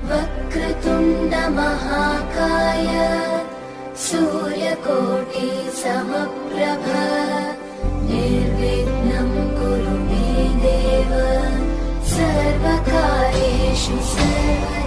वक्रतुण्ड महाकाय सूर्यकोटि समप्रभ निर्विघ्नं कुरु मे देव सर्वकार्येषु सर्वदा।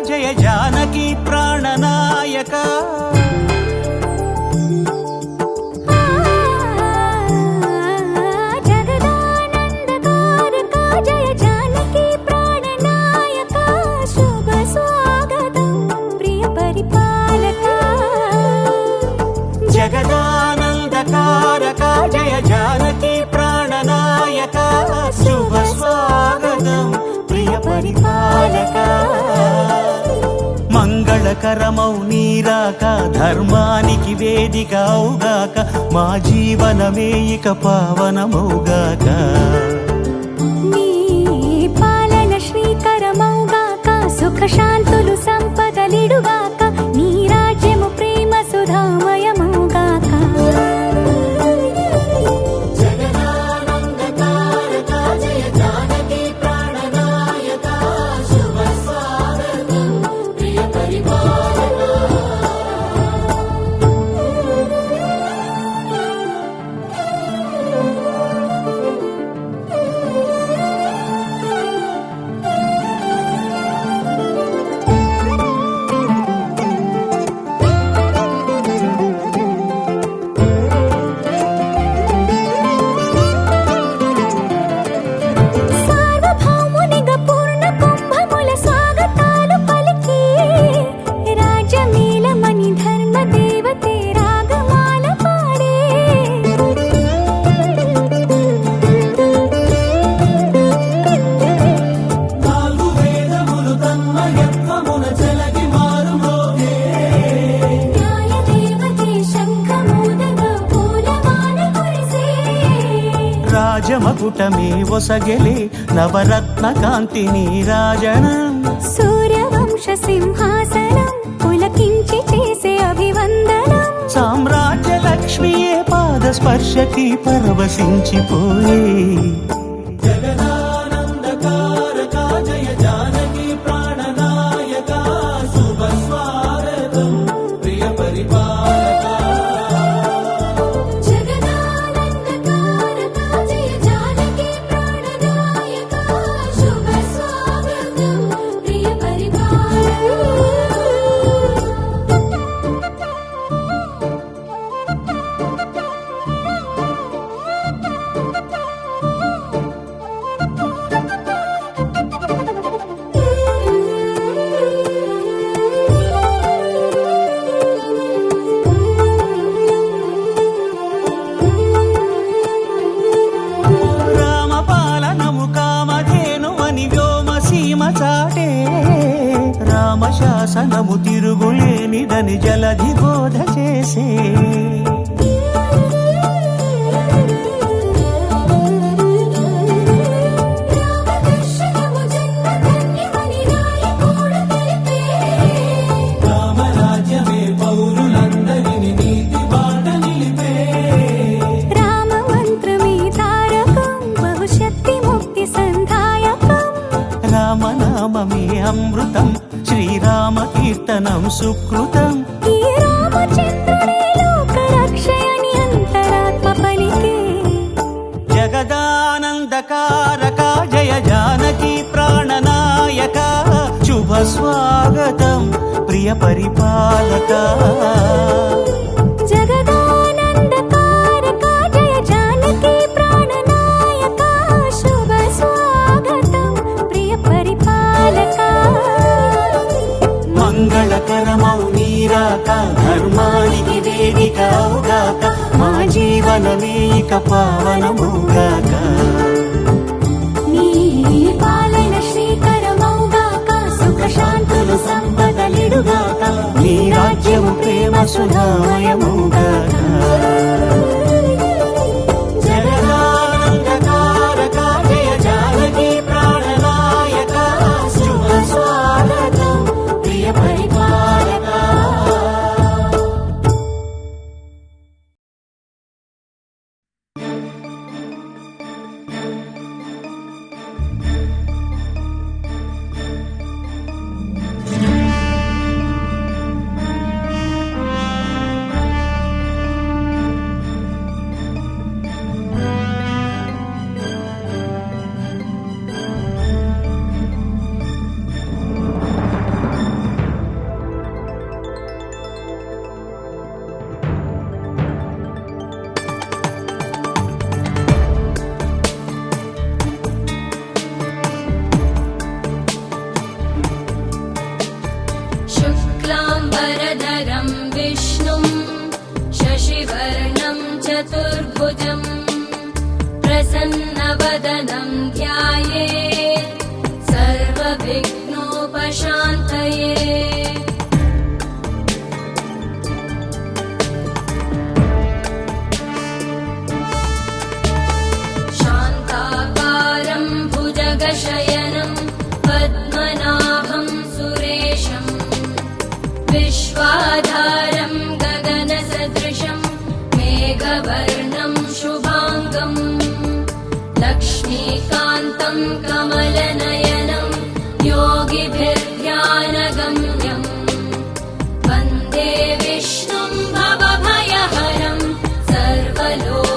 जय जानकी प्राणनायक जगदानंदकारक जय जानकी प्राणनायक शुभ स्वागतं प्रिय परिपालक। जगदानंदकारक जय जानकी प्राणनायक शुभ स्वागतं प्रिय परिपालक। మంగళకరమౌ నీరాక ధర్మానికి వేదిక అవుగాక మా జీవనమే ఇక పావనమౌగాక నీ పాలన శ్రీకరమౌగాక సుఖ శాంతులు సంపదలిడుగాక నీ రాజ్యము ప్రేమ సుధామయమౌగాక। రాజమకుటమే ఒసగెలే నవరత్న కాంతి నీరాజనం సూర్యవంశ సింహాసనం పులకించి చేసే అభివందనం సామ్రాజ్య లక్ష్మియే పాద స్పర్శకి పరవశించిపోయే। జగదానందకారక జయ జానకి ప్రాణనాయక శుభ స్వాగతం ప్రియ పరిపాలక। రామశాసనము తిరుగులేనిదని జలధి బోధ చేసే రామరాజ్యమే పౌరులందరిని నీతి బాట నిలిపే రామ మంత్రమే తారకం భవిష్యత్తి ముక్తి సంధాయకం రామనామమే అమృతం శ్రీరామ కీర్తనం సుకృతం। ఈ రామచంద్రుడే లోక రక్షయని అంతరాత్మ పలికే జగదానందకారక జయ జానకి ప్రాణనాయక శుభ స్వాగతం ప్రియ పరిపాలక। జగదానందకారక జయ జానకి ప్రాణనాయక శుభ స్వాగతం ప్రియ పరిపాలక। మంగళకరమౌ నీరాక నీరాక ధర్మానికి వేదిక అవుగాక మా జీవనమే ఇక పావనముగాక నీ పాలన శ్రీకరమౌగాక సుఖ శాంతులు సంపదలిడుగాక నీ రాజ్యము ప్రేమ సుధామయముగాక జగదానందకారక జయ జానకి ప్రాణనాయక శుభ స్వాగతం ప్రియ పరిపాలక शुक्लाम्बरधरं विष्णुं शशिवर्णं चतुर्भुजं प्रसन्नवदनं ध्यायेत् सर्वविघ्नोपशान्तये शान्ताकारं भुजगशयनं पद्मनाभं सुरेशम् विश्वाधारं गगनसदृशं मेघवर्णं शुभाङ्गं लक्ष्मीकान्तं कमलनयनं योगिभिर्ध्यानगम्यं वन्दे विष्णुं भवभयहरं सर्वलोकैकनाथं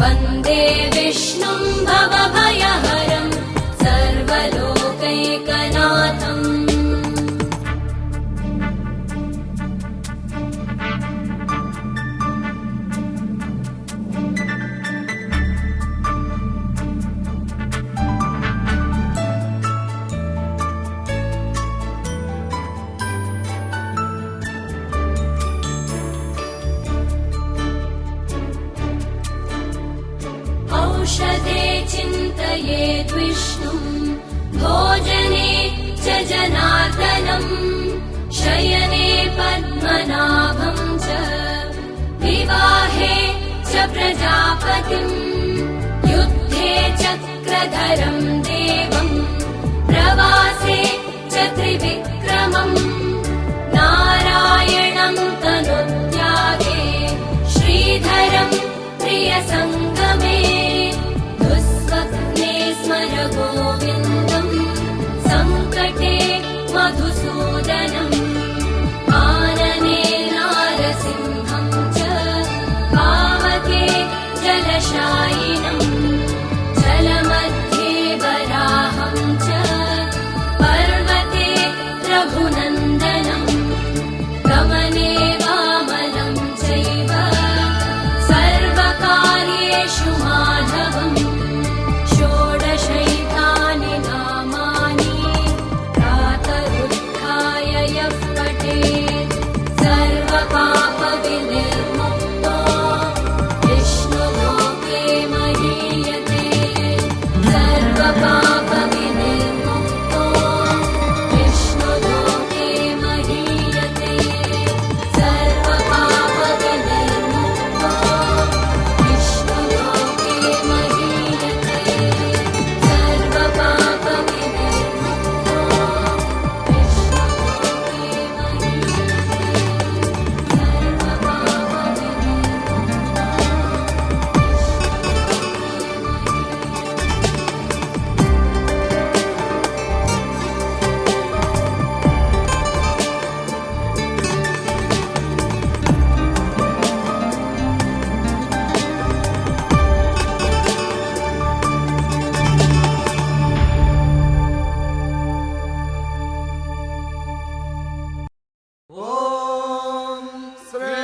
वन्दे विष्णुं भवभयहरं सर्वलोकैकनाथम् औषधे चिन्तयेद् विष्णुं भोजने च जनार्दनं शयने पद्मनाभं च विवाहे च प्रजापतिं युद्धे चक्रधरं देवं प्रवासे च त्रिविक्रमम् नारायणं तनुत्यागे श्रीधरं प्रियसङ्गमे दुःस्वप्ने स्मर गोविन्दं सङ्कटे मधुसूदनम् आनने नारसिंहं च पावके जलशायिनम् जलमध्ये वराहं च पर्वते रघुनन्दनम् गमने वामनं चैव सर्वकार्येषु माधवम् षोडशैतानि नामानि प्रातरुत्थाय यः पठेत् सर्वपापविनिर्मुक्तो विष्णुलोके महीयते सर्वपापविनिर्मुक्तो विष्णुलोके महीयते सर्वपापविनिर्मुक्तो विष्णुलोके महीयते सर्वपापविनिर्मुक्तो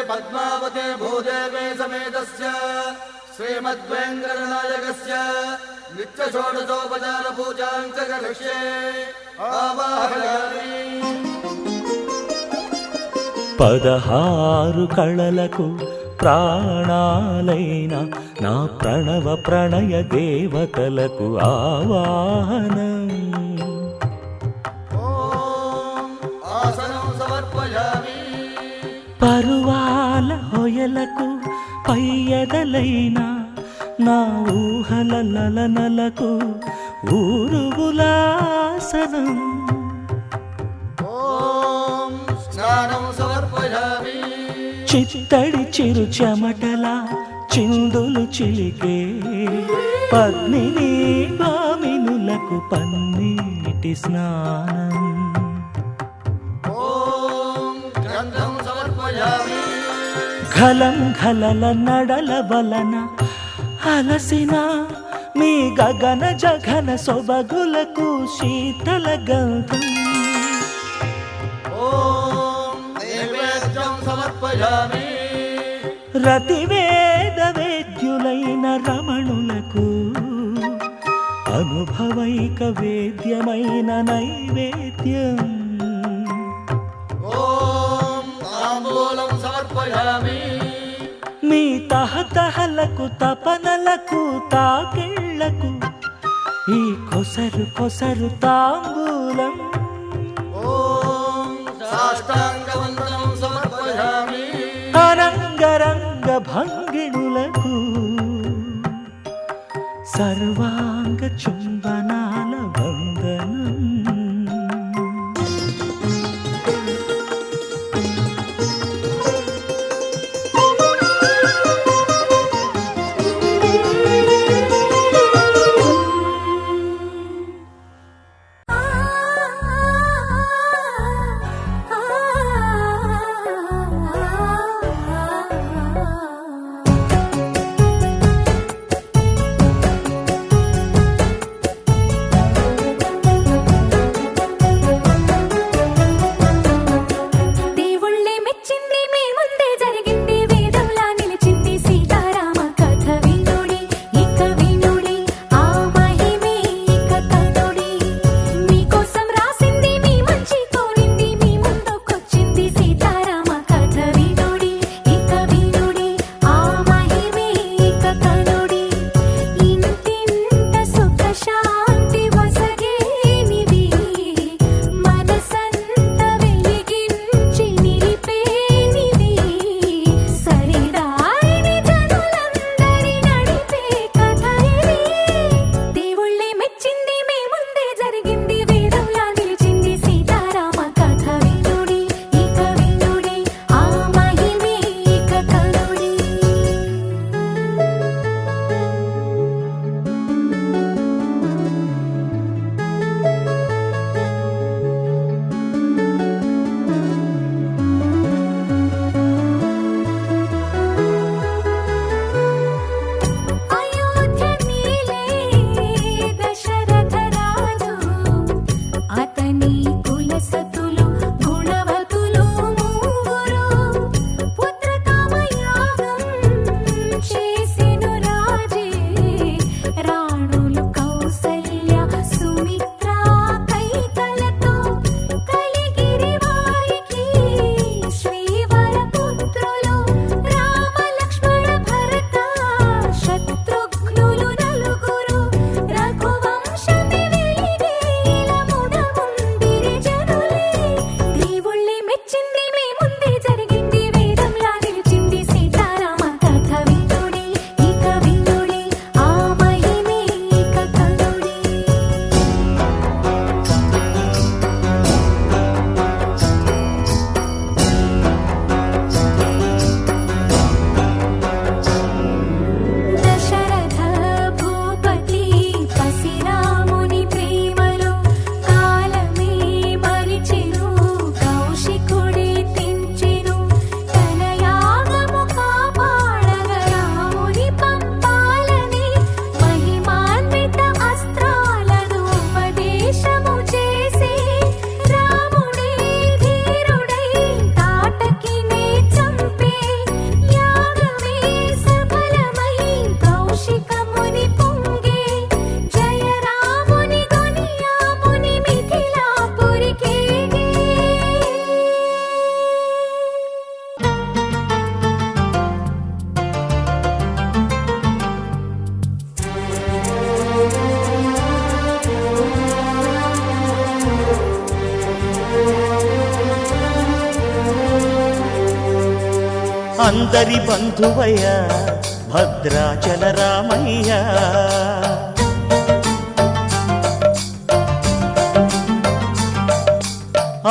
पद्मावते भूदेवे समेतस्य श्रीमद्वेङ्कटनायकस्य नित्यषोडशोपचारपूजां च करिष्ये आवाहयामि। 16 కళలకు ప్రాణాలైన నా ప్రణవ ప్రణయ దేవతలకు ఆవాహనం. ఓం ఆసనం సమర్పయామి. పరువాల హొయలకు పయ్యదలైన నా ఊహల లలనలకు ఊరువులాసనం. ఓం స్నానం సమర్పయామి. చిత్తడి చిరు చెమటల చిందులు చిలికే పద్మిని భామినులకు పన్నీటి స్నానం. ఓం గంధం సమర్పయామి. ఘలం ఘలల నడల వలన అలసిన మీ గగన జఘన సొబగులకు శీతల గంధం. ఓం నైవేద్యం సమర్పయామి. రతివేద వేద్యులైన రమణులకు అనుభవైక వేద్యమైన నైవేద్యం. ఓం తాంబూలం సమర్పయామి. మీ తహతహలకు తపనలకు తాకిళ్లకు ఈ కొసరు కొసరు తాంబూలం. ఓం సాష్టాంగ వందనం సమర్పయామి. అరంగరంగ భంగిణులకు సర్వాంగ చుంబనాల వందనం. అందరి బంధువయ్య భద్రాచల రామయ్య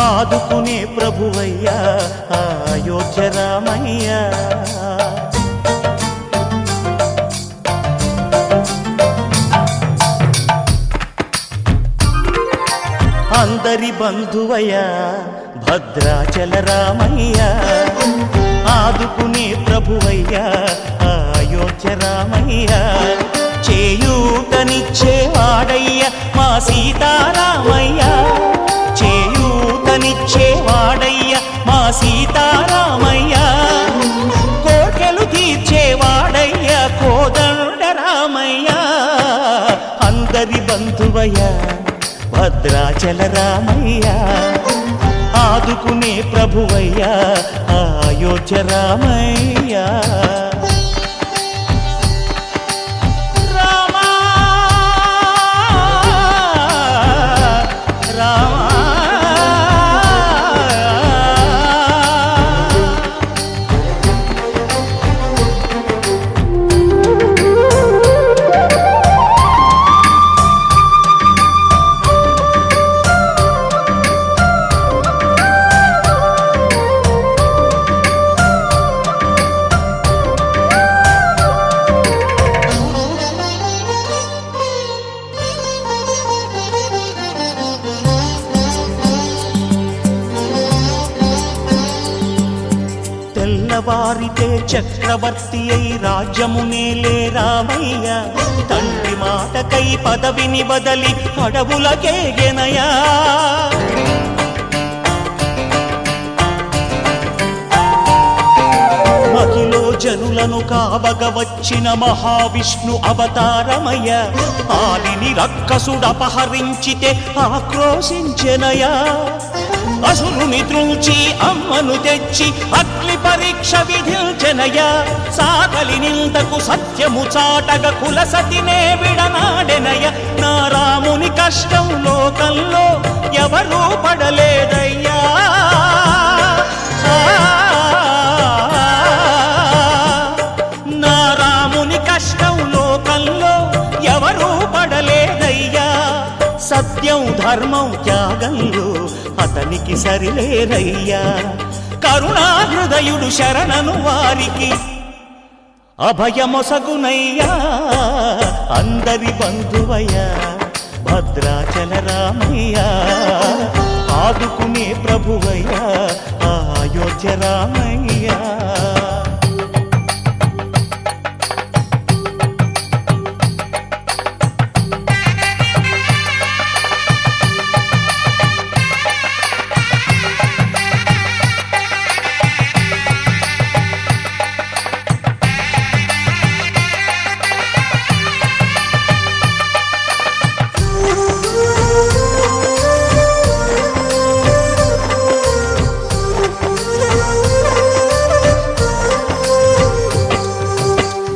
ఆదుకునే ప్రభువయ్య అయోధ్య రామయ్య అందరి బంధువయ్య భద్రాచల రామయ్య ఆదుకునే ప్రభువయ్య అయోధ్య రామయ్య చేయూతనిచ్చేవాడయ్య మా సీతారామయ్య చేయూతనిచ్చేవాడయ్య మా సీతారామయ్య కోర్కెలు తీర్చేవాడయ్య కోదండ రామయ్య అందరి బంధువయ్య భద్రాచల రామయ్య ఆదుకునే ప్రభువయ్య అయోధ్య రామయ్య రామా రామా తెల్లవారితే చక్రవర్తి అయి రాజ్యమునేలే రామయ్య తండ్రి మాటకై పదవిని బదలి అడవులకేగెనయా మహిలో జనులను కావగ వచ్చిన మహావిష్ణు అవతారమయ్య ఆలిని రక్కసుడపహరించితే ఆక్రోశించెనయా అసురుని త్రుంచి అమ్మను తెచ్చి అగ్ని పరీక్ష విధించెనయ సాగలి నిందకు సత్యము చాటగ కులసతినే విడనాడెనయ నా రాముని కష్టం లోకంలో ఎవరూ పడలేదయ్యా నా రాముని కష్టం లోకంలో ఎవరూ పడలేదయ్యా సత్యం ధర్మం త్యాగంలో అతనికి సరిలేరయ్యా కరుణాహృదయుడు శరణను వారికి అభయమొసగునయ్యా అందరి బంధువయ్య భద్రాచల రామయ్య ఆదుకునే ప్రభువయ్య అయోధ్య రామయ్య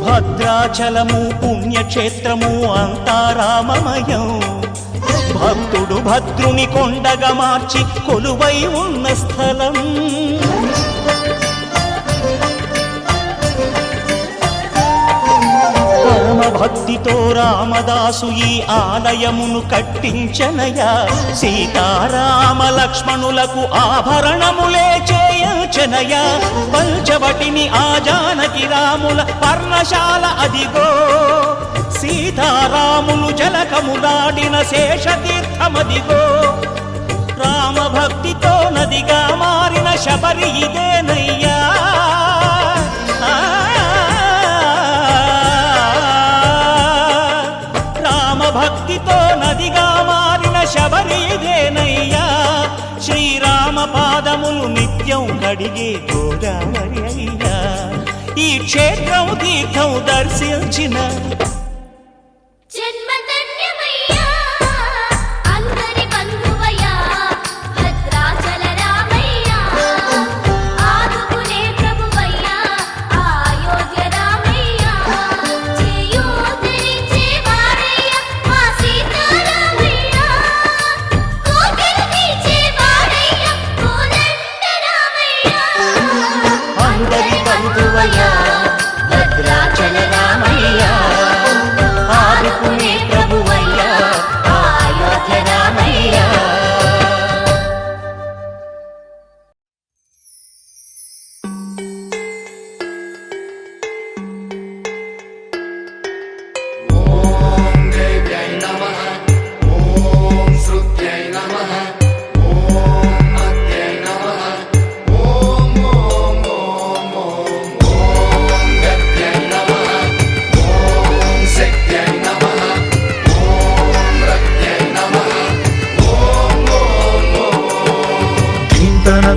భద్రాచలము పుణ్యక్షేత్రము అంతా రామమయం భక్తుడు భద్రుని కొండగా మార్చి కొలువై ఉన్న స్థలం పరమ భక్తితో రామదాసు ఈ ఆలయమును కట్టించనయా సీతారామ లక్ష్మణులకు ఆభరణములే చేయించనయా పంచవటిని ఆ జానకి రాముల పర్ణశాల అదిగో సీతారాములు జలకములాడిన శేషతీర్థమదిగో రామ భక్తితో నదిగా మారిన శబరి ఇదేనయ్యా రామ భక్తితో నదిగా మారిన శబరి ఇదేనయ్యా శ్రీరామ పాదములు నిత్యం కడిగే గోదావరి అయ్యా ఈ క్షేత్రం తీర్థం దర్శించిన జన్మధన్యమయ్యా అందరి బంధువయ్యా భద్రాచల రామయ్యా ఆదుకునే ప్రభువయ్యా అయోధ్య రామయ్యా చేయూతనిచ్చేవాడయ్యా మా సీతారామయ్యా కోర్కెలు తీర్చేవాడయ్యా కోదండ రామయ్యా అందరి బంధువయ్య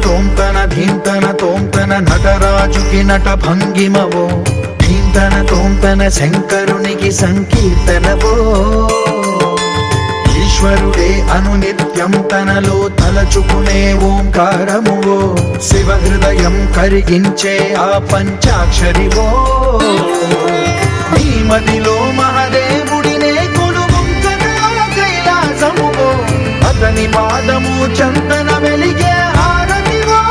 తోంతన ధీంతన తోంతన నటరాజుకి నట భంగిమవో ధీంతన తోంతన శంకరునికి సంకీర్తనవో ఈశ్వరుడే అనునిత్యం తనలో తలచుకునే ఓంకారమువో శివ హృదయం కరిగించే ఆ పంచాక్షరివో నీ మదిలో మహాదేవుడినే కొలువుంచగా కైలాసమువో అతని పాదము చందన వెలిగే హారతివో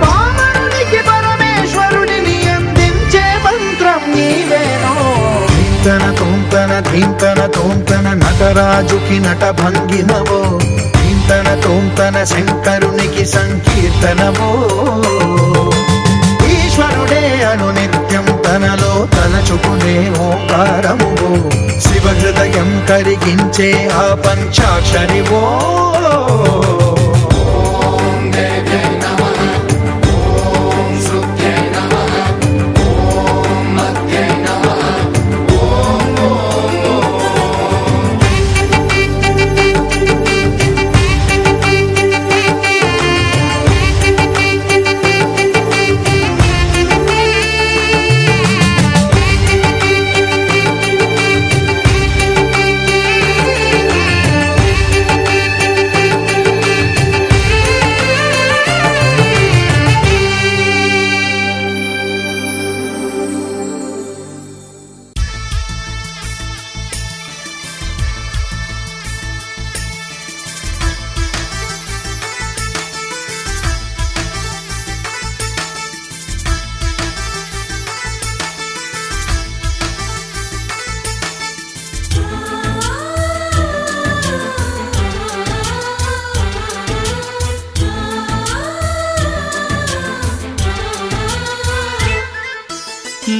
పామరునికి పరమేశ్వరుడిని అందించే మంత్రం నీవేనో ధీంతన తోంతన ధీంతన తోంతన నటరాజుకి నట భంగిమవో ధీంతన తోంతన శంకరునికి సంకీర్తనవో ఈశ్వరుడే అనునిత్యం తనలో తలచుకునే ఓంకారమువో శివ హృదయం కరిగించే ఆ పంచాక్షరివో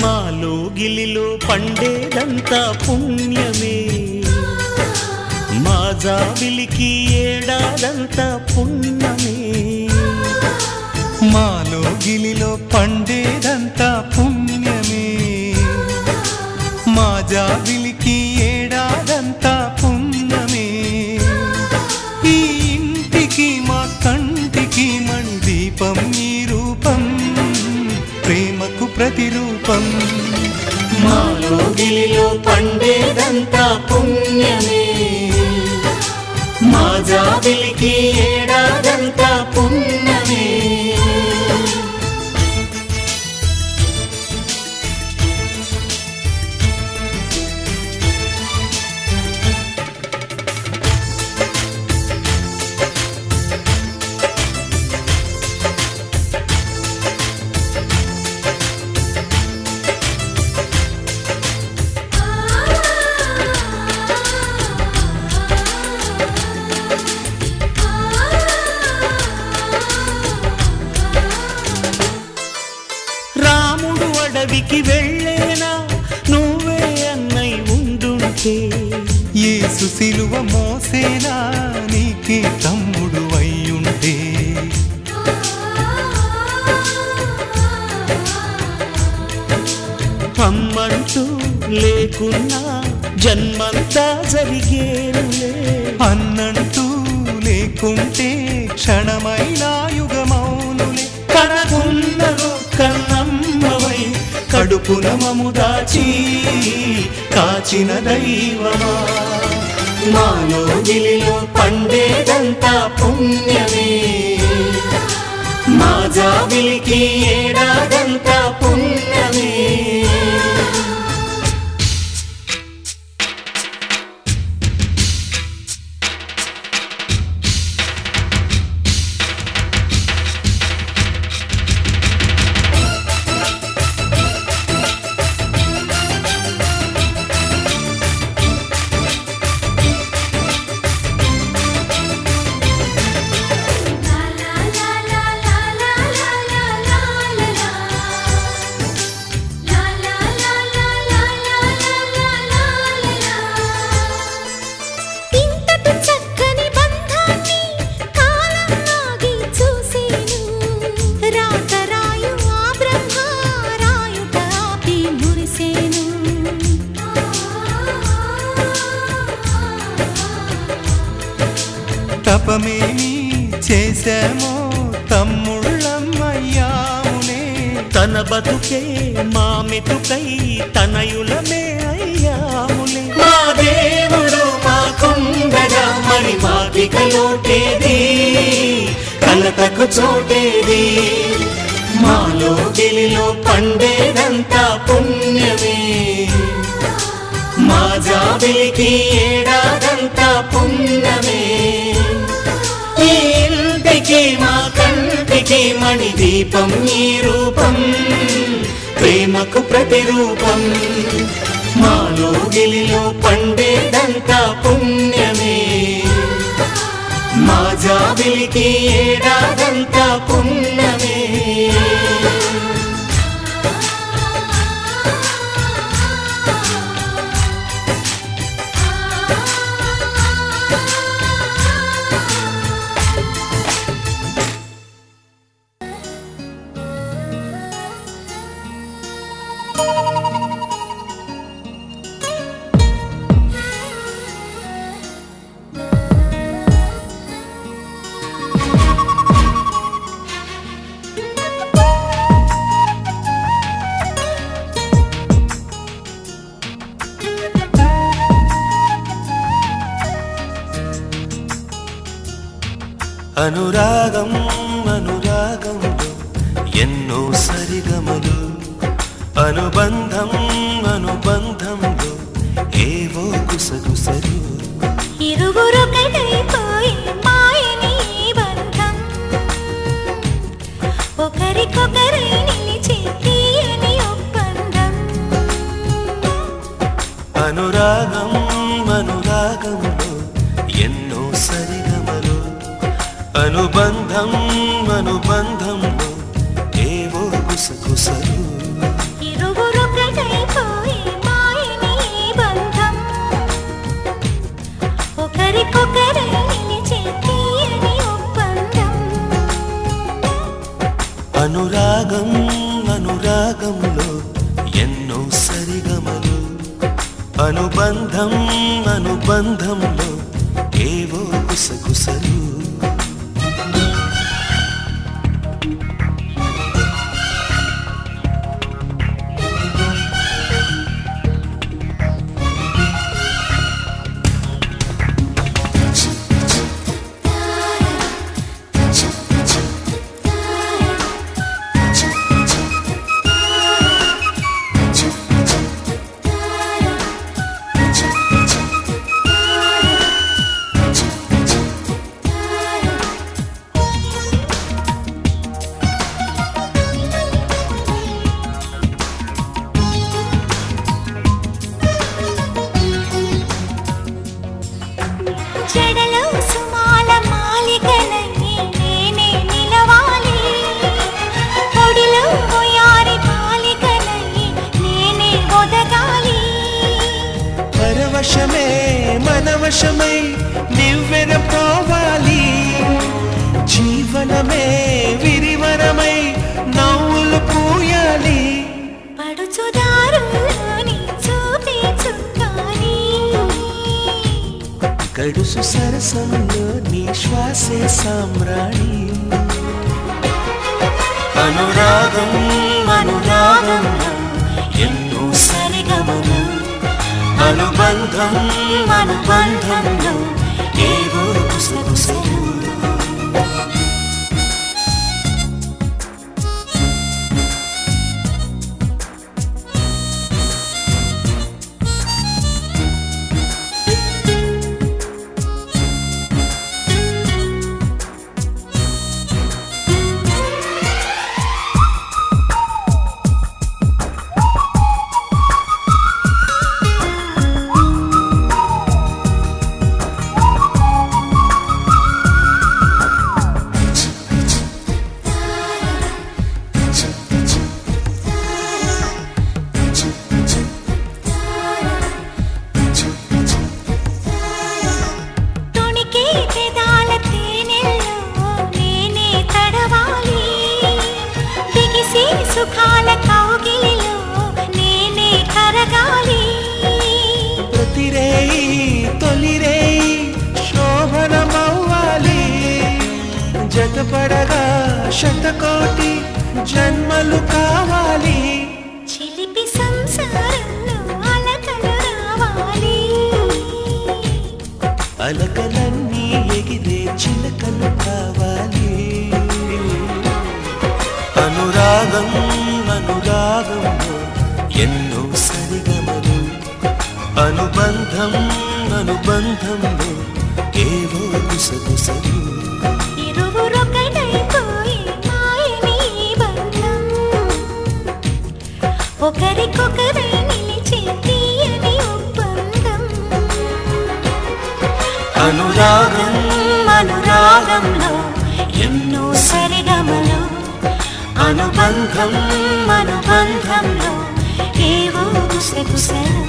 మాలో గిలిలో పండేదంతా పుణ్యమే మా జాబిలికి ఏడాదంతా పుణ్యమే మాలో గిలిలో పండేదంతా పుణ్యమే మా జాబిలికి ఏడాదంతా పుణ్యమే ఈ ఇంటికి మా కంటికి మణి దీపం ఈ రూపం ప్రేమకు ప్రతిరూపం మాలో గిలిలో పండేదంతా పుణ్యమే మా జాబిలికి ఏడాదంతా పుణ్యమే రాముడు అడవికి వెళ్ళేనా నువ్వే అన్నై ఉండుంటే యేసు సిలువ మోసేనా నీకే తమ్ముడు అయ్యుంటే అమ్మంటూ లేకున్నా జన్మంతా జరిగేనులే అన్నంటూ లేకుంటే క్షణమైన యుగమౌనులే కనకున్నదో కన్నమ్మవై కడుపున మము దాచి కాచిన దైవమా మాలో గిలిలో పండేదంతా పుణ్యమే మా జాబిలికి ఏడాదంతా పుణ్యమే la la la la la la la la la మనమేమో తమ్ముళ్ళమ్మయ్యాములే. తన బతుకే మా మెతుకై తనయులమే అయ్యాములే. మా దేవుడు మాకుండగా మరి మాదిక లోటేది, కలతకు చోటేది. మాలో గిలిలో పండేదంతా పుణ్యమే, మా జాబిలికి ఏడాదంతా పుణ్యమే. ఈ ఇంటికి మా కంటికి మణిదీపం ఈ రూపం, ప్రేమకు ప్రతిరూపం. మాలో గిలిలో పండేదంతా పుణ్యమే, మా జాబిలికి ఏడాదంతా పుణ్యమే. అనురాగం అనురాగంలో ఎన్నో సరిగమలు, అనుబంధం అనుబంధంలో ఏవో గుసగుసలు. ఇరువురొకటైపోయి మాయని ఈ బంధం, ఒకరికొకరై నిలిచి తీయని ఒప్పందం. అనురాగం అనురాగంలో ఎన్నో సరిగమలు, అనుబంధం అనుబంధంలో ఏవో గుసగుసలు. ఇరువురొకటైపోయి మాయని ఈ బంధం, ఒకరికొకరై నిలిచి తీయని ఒప్పందం. అనురాగం అనురాగంలో ఎన్నో సరిగమలు, అనుబంధం అనుబంధంలో ఏవో గుసగుసలు. చెడలో సుమాల మాలికలై నేనే నిలవాలి, పొడిలో పోయారి బాలికలై నేనే ఒదగాలి. పరవశమే మనవశమై నివ్వెన పోవాలి, జీవనమే విరివనమై నవ్వులు పూయాలి. పడుచుదారులోని చూపే చుక్కాని, గడుసు సరసంలో నీ శ్వాసే సామ్రాణి. అనురాగం అనురాగంలో ఎన్నో సరిగమలు, అనుబంధం అనుబంధంలో ఏవో గుసగుసలు. జతపడగా శతకోటి జన్మలు కావాలి. చిలిపి సంసారంలో అలకలు రావాలి. అలకలన్నీ ఎగిరే చిలకలు కావాలి. అనురాగం అనురాగంలో ఎన్నో సరిగమలు, అనుబంధం అనుబంధంలో ఏవో గుసగుసలు. ఇరువురొకటైపోయి మాయని బంధం, ఒకరికొకరై నిలిచే తీయని ఒప్పందం. అనురాగం అనురాగంలో ఎన్నో సరిగమలు, అనుబంధం అనుబంధంలో ఏవో గుసగుసలు.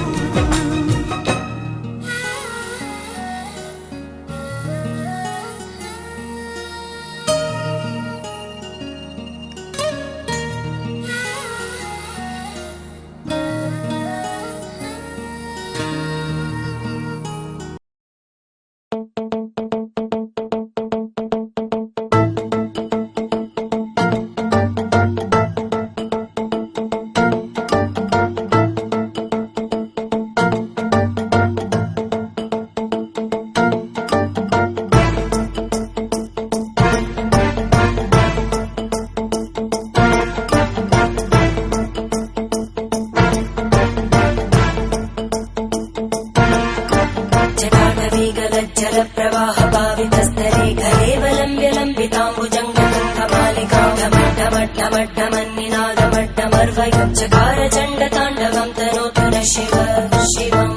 చకార చండ తాండవం తనోతు న శివ శివం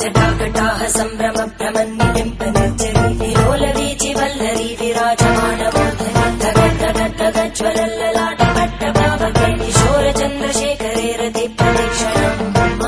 జటాకటాహ సంభ్రమ భ్రమన్నిలింప నిర్జరి విలోల వీచి వల్లరి విరాజమాన మూర్ధని తగజ్వలల్లలాట పట్ట భావకే కిశోర చంద్రశేఖరే రతి ప్రదక్షిణం మమ.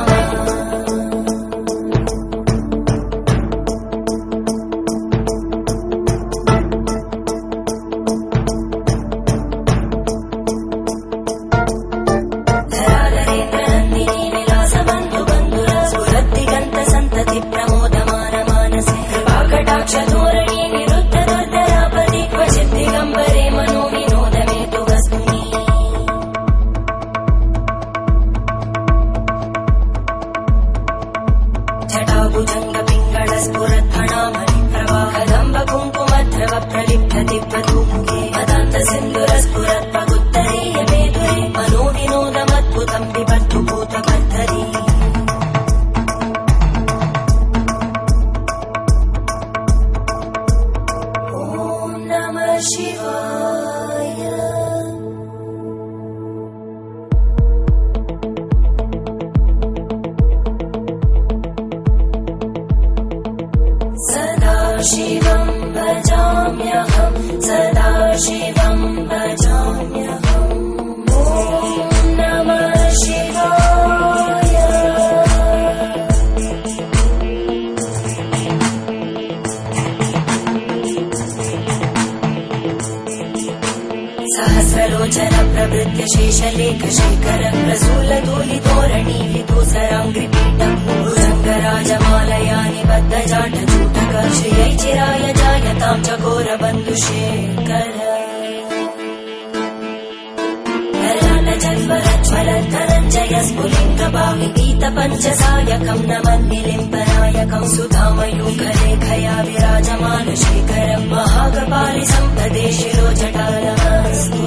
शिवं भजाम्यहं सदा शिवं भजाम्यहम् ॐ नमः शिवाय. सहस्रलोचन प्रभृत्य शेषलेख शेखर प्रसूल धूलि तोरणी विदूसराङ्घ्रिपीठं भुजङ्गराजमालया निबद्ध जाट जूटक श्रियै चिराय जायतां चकोर बन्धुशेखर ज्वलद्धनञ्जय स्फुलिङ्गभावि पीतपञ्चसायकं नमन्निलिम्बनायकं सुधामयूखलेखया विराजमान शेखरं महाकपालि सम्पदे शिरोजटालमस्तु.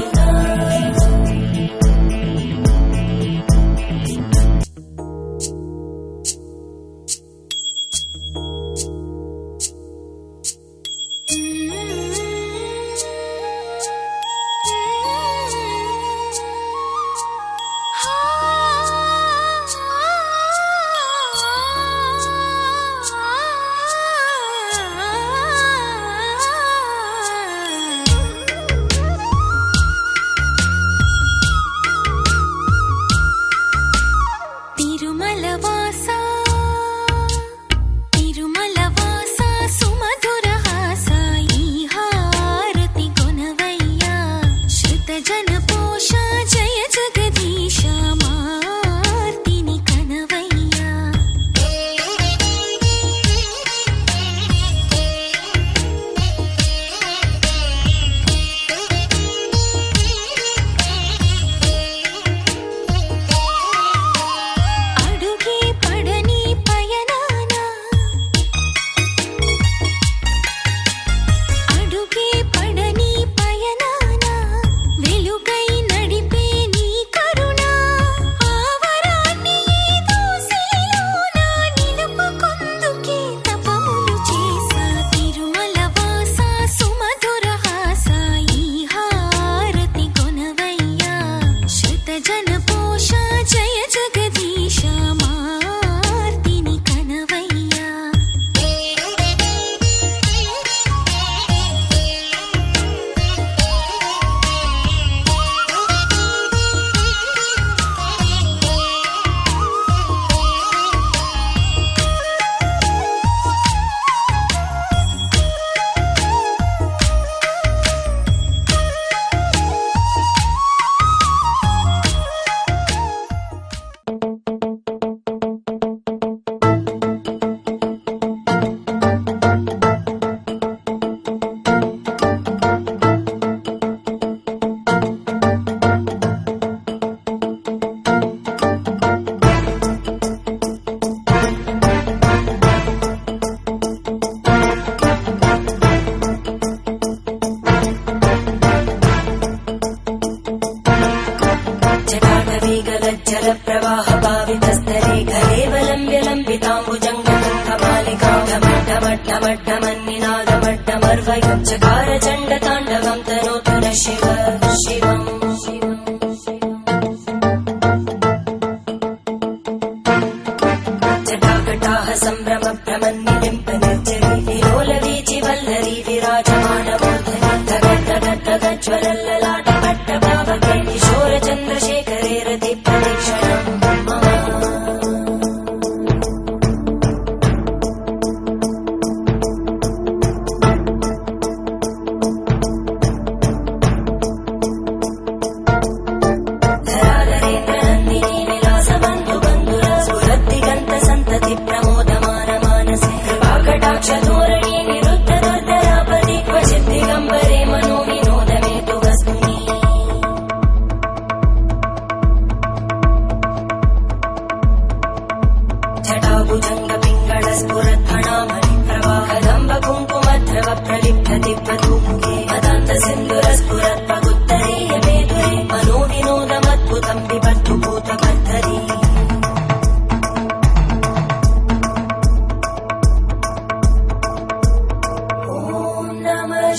ढमड्ढमड्ढमन्निनादमड्ढमर्वयं चकार चण्डताण्डवं तनोतु न शिव शिवम् जटाकटाः सम्भ्रम भ्रमन्निलिम्प निर्जरी विलोलवीचि वल्लरी विराजमानमूर्धनि तगज्ज्वलल्ललाटपट्टभावके किशोरचन्द्रशेखरे रति प्रदक्षिणम् धोरणी निरुद्ध दुर्धरापदि क्वचित् दिगम्बरे मनो विनोदमेतु वस्तुनि जटाभुजङ्ग पिङ्गळ स्फुरत्फणामणि प्रवाह कदम्ब कुङ्कुमद्रव प्रलिप्यति प्रतुमुखे मदान्त सिन्दुरस्फुरत्पगुत्तरीय मेधुरे मनो विनोदमद्भुतं बिभर्तु भूतकर्तरी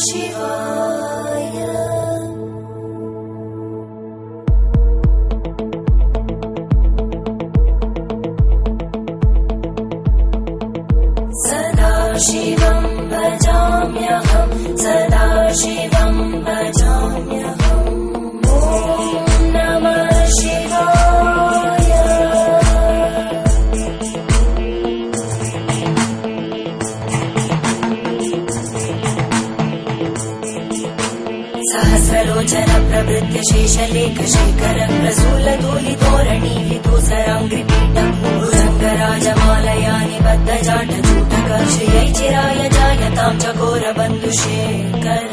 शिवाय सदा शिवं भजाम्यहं सदा शिवं भजाम्यहम् ॐ नमः शिवाय सहस्रलोचन प्रवृत्य शेषलेख शेखर प्रसूल धूलि तोरणी विदूसराङ्घ्रिपीठम् भुजङ्गराजमालया निबद्ध जाटचूटक श्रियै चिराय जायतां चकोर बन्धुशेखर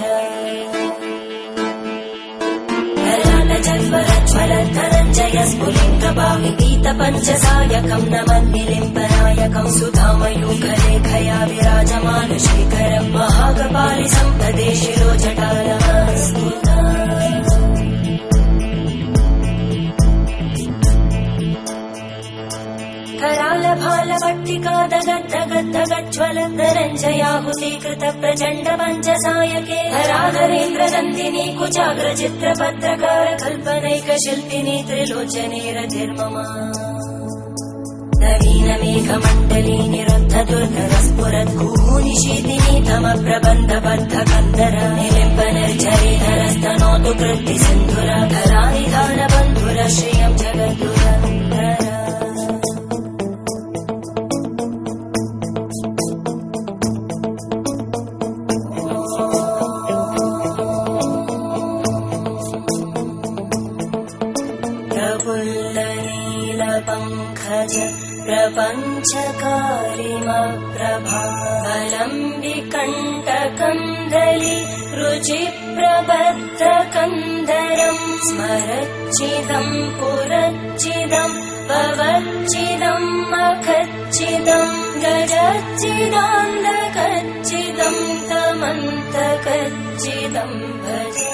ज्वलद्धनञ्जय स्फुलिङ्गभाविगीत पञ्चसायकं नमन्निलिम्बनायकं सुधामयूखलेखया विराजमान शेखरं महाकपालि सम्पदे शिरो जटालमस्तुता करालभालभट्टिका दगद्धगद्धगज्ज्वलद्धनञ्जयाहुतीकृत प्रचण्ड पञ्चसायके हराधरेन्द्रदन्दिनी कुचाग्रचित्रपत्रकार कल्पनैकशिल्पिनी त्रिलोचने रतिर्मम नवीनमेघमण्डली निरुद्ध दुर्धरस्फुरद्गूनिशीतिनी तमप्रबन्धबद्धकन्दर निलिम्ब निर्झरीधरस्तनोतु कृत्तिसिन्धुर धरानिधानबन्धुर श्रियं जगद्दुरन्धर प्रफुल्लनीलपङ्कज प्रपञ्चकारिमप्रभावलम्बिकण्टकन्दली रुचिप्रबद्धकन्दरम् स्मरच्चिदम् पुरच्चिदम् भवच्चिदम् मखच्चिदम् गजच्चिदान्धकच्चिदम् तमन्तकच्चिदम् भजे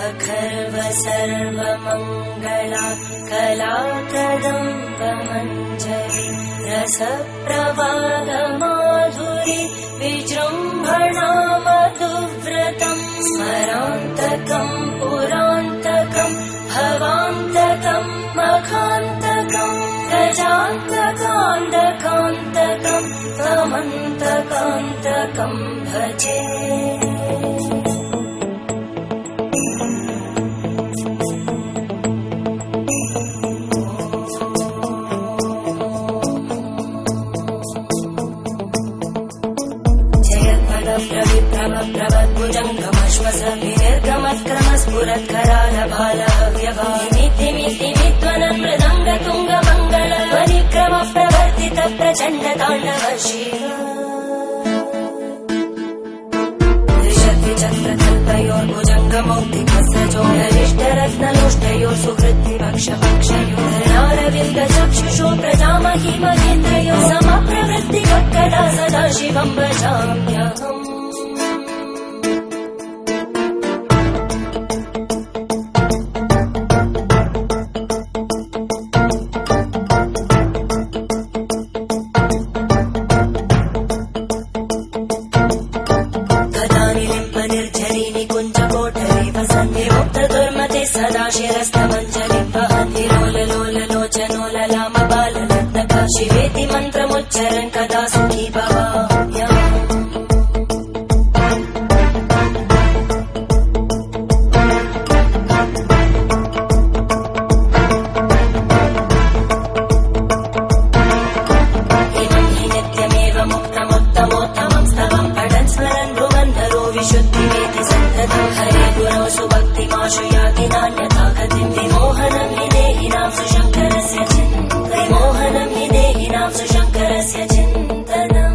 अखर्व सर्वमङ्गला कलाकदम्बमञ्जरी रसप्रवाहमाधुरी विजृम्भणा मधुव्रतम् स्मरान्तकम् पुरान्तकम् भवान्तकम् मखान्तकम् गजान्तकान्तकान्तकम् तमन्तकान्तकम् भजे प्रवद्भुजङ्गमश्वस विनिर्गमत्क्रमस्फुरत्करालभालव्यवामित्तिमित्तिमित्त्वनन् मृदङ्गतुङ्गमङ्गल परिक्रम प्रवर्तित प्रचण्डताण्डव शिव त्रिशक्तिचक्रकल्पयोर्भुजङ्गमौक्तिकस्रजोरिष्टरत्नलोष्टयोः सुहृद्विपक्षपक्षयोर्नारविन्दचक्षुषो प्रजामहिमनेत्रयोः समप्रवृत्तिवक्कदा सदा शिवं भजाम्यहम् सुखी भव इदं हि नित्यमेव मुक्तमुत्तमोत्तमं स्तवं पठन् स्मरन् भ्रुवन्धरो विशुद्धिमेति सन्ततं हरे गुरौ सुभक्तिमाशु याति नान्यथा गतिं विमोहनं हि देहिनां सुशङ्करस्य विमोहनं हि देहिनां सुशङ्करस्य चिन्तनम्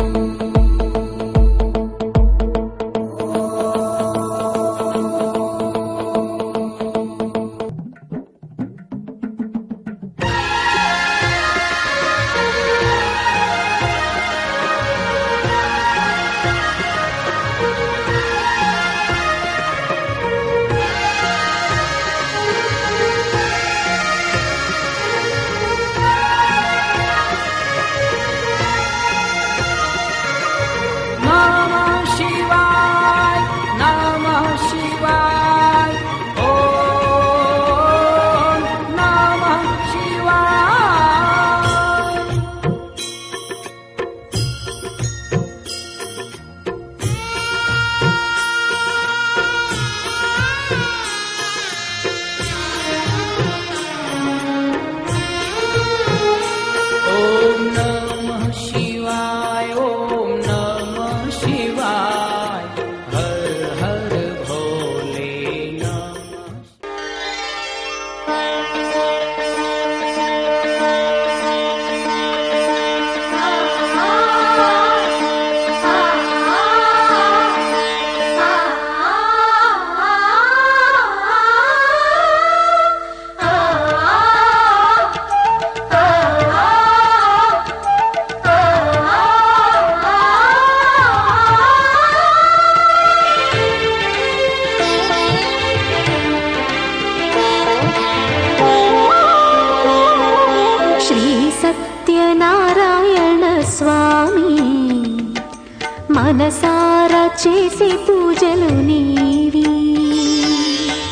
మనసారా చేసే పూజలు నీవి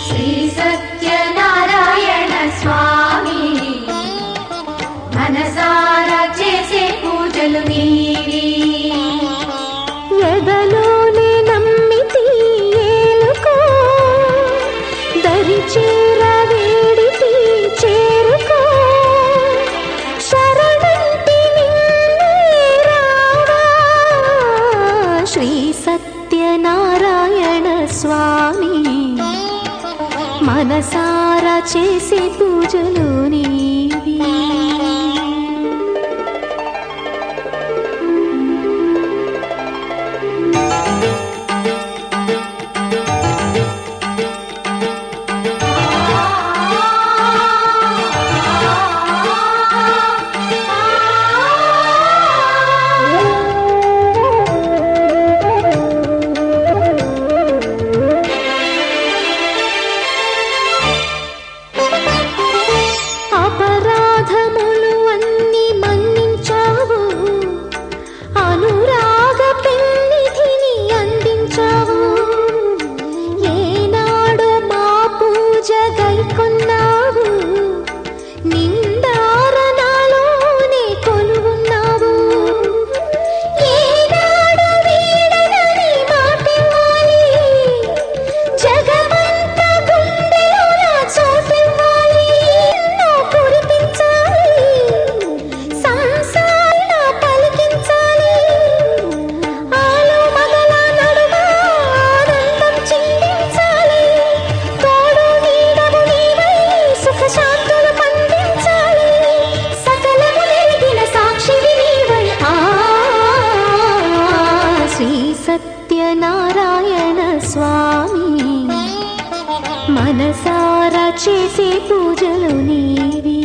శ్రీ సత్యనారాయణ స్వామి మనసారా చేసే పూజలు నీవి ఎదలోనే నమ్మితి ఏలుకో దరి చేర వేడితి చేరుకో శ్రీ సత్యనారాయణ స్వామి మనసారా చేసే పూజలు నీవి సత్యనారాయణ స్వామి మనసారా చేసే పూజలు నీవి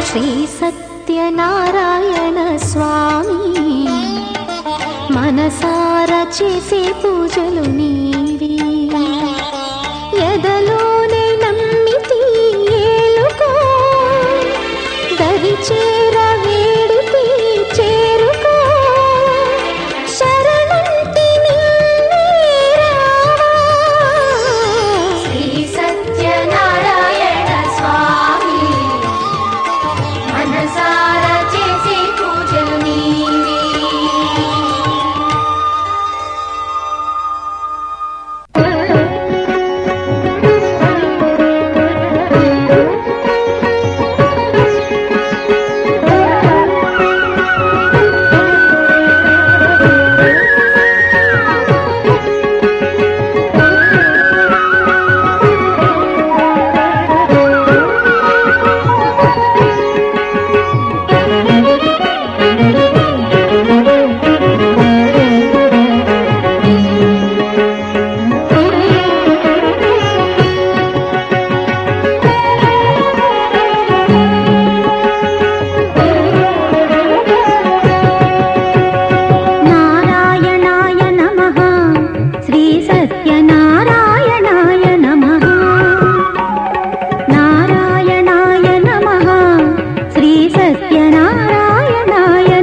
శ్రీ సత్యనారాయణ స్వామి మనసార చేసే పూజలు నీవి ఎదలోనే నమ్మితి ఏలుకో దరి చేర వేడితి చేరుకో శరణంటి నిన్నే రావా శ్రీ సత్యనారాయణ స్వామి మనసార చేసే పూజలు నీవి నారాయణాయ నమః శ్రీ సత్యనారాయణాయ నమః నారాయణాయ నమః శ్రీ సత్యనారాయణాయ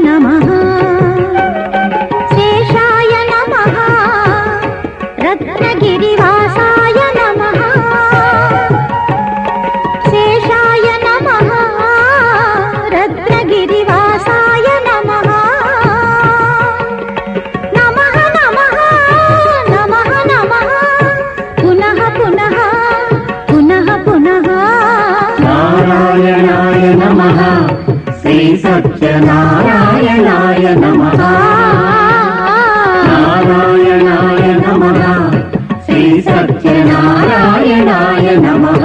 నమః శేషాయ నమః రత్నగిరివాసాయ నమః శేషాయ నమః రత్నగిరివాసాయ నమః నమః నమః నమః నమః పునః పునః పునః పునః నారాయణాయ నమః శ్రీ సత్యనారాయణాయ నమః నారాయణాయ నమః శ్రీ సత్యనారాయణాయ నమః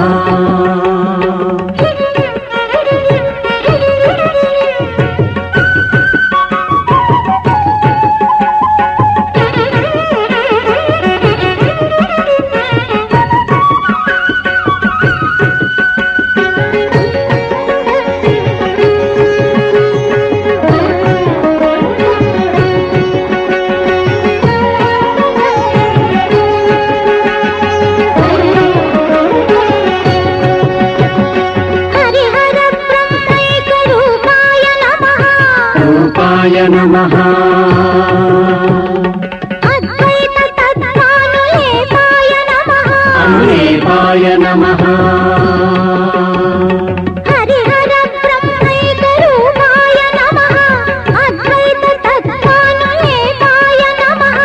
హరిహర బ్రహ్మైక రూపాయ నమః రూపాయ నమః అద్వైత తత్వానులేపాయ నమః అమృతాయ నమః హరిహర బ్రహ్మైక రూపాయ నమః అద్వైత తత్వానులేపాయ నమః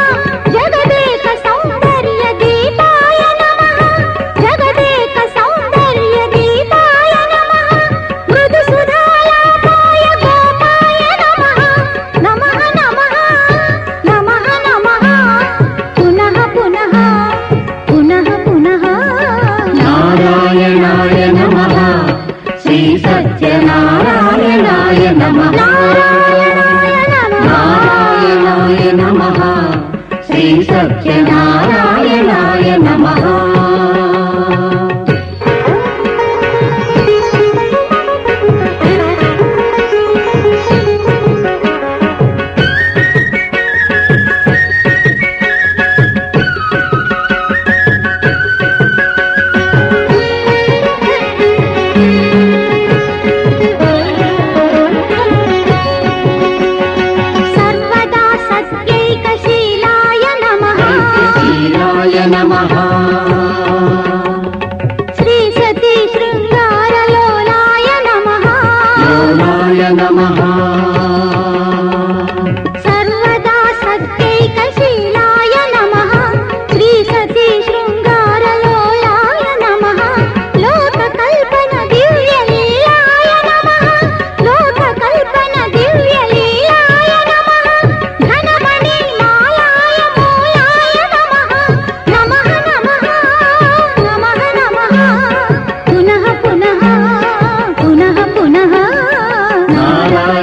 జగదేక సౌందర్య దీపాయ నమః జగదేక సౌందర్య దీపాయ నమః మృదు సుధాలాపాయ గోపాయ నమః నమః నమః నమః నమః పునః పునః పునః పునః నారాయణాయ నమః శ్రీ సత్యనారాయణాయ నమః నారాయణాయ నమః శ్రీ సత్యనారాయణాయ నమః సర్వదా సత్యైకశీలాయ నమః శీలాయ నమః శ్రీ సతీ శృంగారలోలాయ నమః లోలాయ నమః సర్వదా సత్యైకశీలాయ నమః శ్రీ సతీ శృంగారలోలాయ నమః లోకకల్పన దివ్యలీలాయ నమః లోకకల్పన దివ్యలీలాయ నమః ధనమణి మాలాయ మూలాయ నమః నమః నమః నమః నమః పునః పునః పునః పునః నారాయణ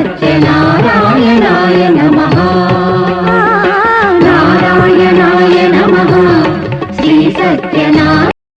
సత్యనారాయణాయ నమః